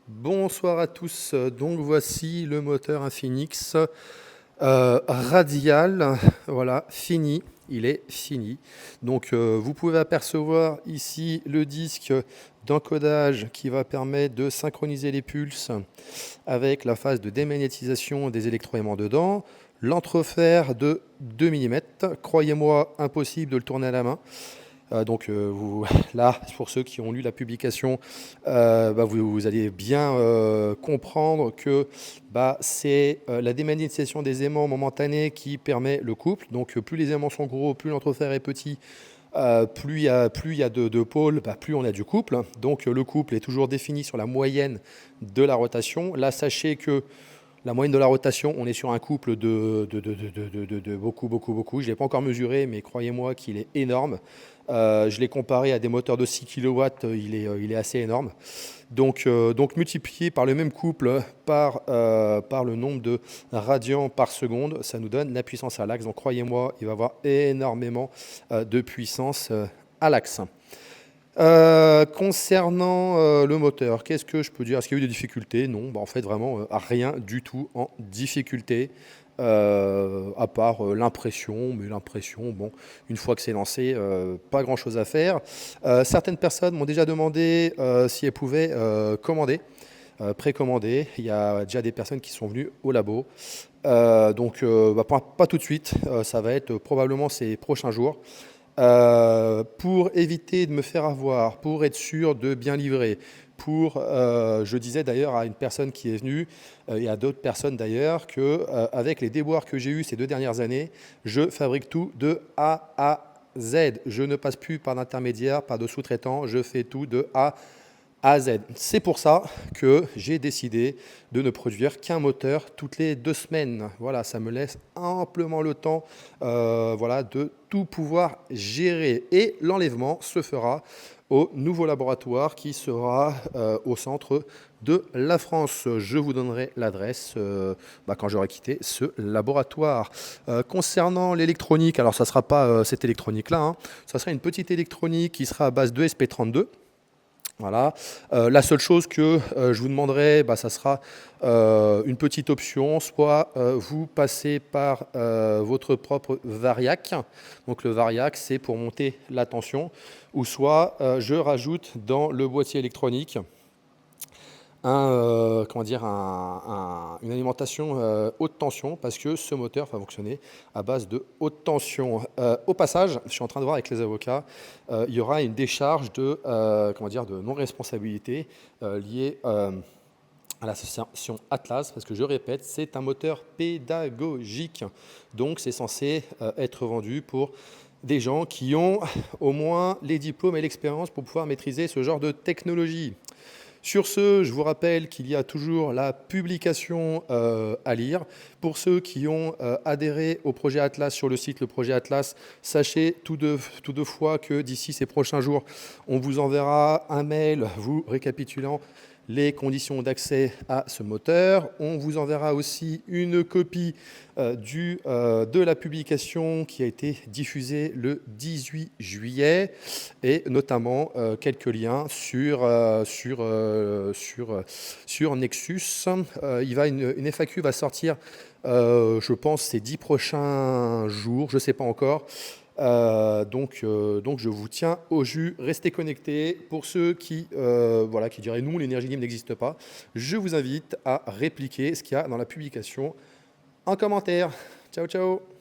Bonsoir à tous. Donc voici le moteur Infinix radial. Voilà, fini. Il est fini. Donc vous pouvez apercevoir ici le disque d'encodage qui va permettre de synchroniser les pulses avec la phase de démagnétisation des électroaimants dedans. L'entrefer de 2 mm. Croyez-moi, impossible de le tourner à la main. Là, pour ceux qui ont lu la publication, vous allez bien comprendre que c'est la démagnétisation des aimants momentanés qui permet le couple. Donc plus les aimants sont gros, plus l'entrefer est petit, plus il y a de pôles, plus on a du couple. Donc le couple est toujours défini sur la moyenne de la rotation. Là, sachez que la moyenne de la rotation, on est sur un couple de beaucoup, beaucoup, beaucoup. Je ne l'ai pas encore mesuré, mais croyez-moi qu'il est énorme. Je l'ai comparé à des moteurs de 6 kW, il est assez énorme. Donc multiplié par le même couple par le nombre de radians par seconde, ça nous donne la puissance à l'axe. Donc croyez-moi, il va avoir énormément de puissance à l'axe. Concernant le moteur, qu'est-ce que je peux dire? Est-ce qu'il y a eu des difficultés? Non, en fait vraiment rien du tout en difficulté, à part l'impression, mais l'impression, bon, une fois que c'est lancé, pas grand-chose à faire. Certaines personnes m'ont déjà demandé si elles pouvaient commander, précommander. Il y a déjà des personnes qui sont venues au labo. Pas tout de suite, ça va être probablement ces prochains jours. Pour éviter de me faire avoir, pour être sûr de bien livrer, je disais d'ailleurs à une personne qui est venue, et à d'autres personnes d'ailleurs, qu'avec les déboires que j'ai eus ces 2 dernières années, je fabrique tout de A à Z. Je ne passe plus par d'intermédiaire, par de sous-traitants, je fais tout de A à Z. C'est pour ça que j'ai décidé de ne produire qu'un moteur toutes les 2 semaines. Voilà, ça me laisse amplement le temps de tout pouvoir gérer. Et l'enlèvement se fera au nouveau laboratoire qui sera au centre de la France. Je vous donnerai l'adresse quand j'aurai quitté ce laboratoire. Concernant l'électronique, alors ça ne sera pas cette électronique-là, hein, ça sera une petite électronique qui sera à base de SP32. Voilà. La seule chose que je vous demanderai, ça sera une petite option, soit vous passez par votre propre variac. Donc le variac, c'est pour monter la tension, ou soit je rajoute dans le boîtier électronique une alimentation haute tension, parce que ce moteur va fonctionner à base de haute tension. Au passage, je suis en train de voir avec les avocats, il y aura une décharge de non-responsabilité liée à l'association Atlas, parce que je répète, c'est un moteur pédagogique. Donc c'est censé être vendu pour des gens qui ont au moins les diplômes et l'expérience pour pouvoir maîtriser ce genre de technologie. Sur ce, je vous rappelle qu'il y a toujours la publication à lire. Pour ceux qui ont adhéré au projet Atlas sur le site, le projet Atlas, sachez tout deux fois que d'ici ces prochains jours, on vous enverra un mail vous récapitulant les conditions d'accès à ce moteur. On vous enverra aussi une copie de la publication qui a été diffusée le 18 juillet et notamment quelques liens sur Nexus. Une FAQ va sortir, je pense, ces 10 prochains jours, je ne sais pas encore. Donc je vous tiens au jus, restez connectés. Pour ceux qui diraient non, l'énergie libre n'existe pas, je vous invite à répliquer ce qu'il y a dans la publication en commentaire. Ciao, ciao.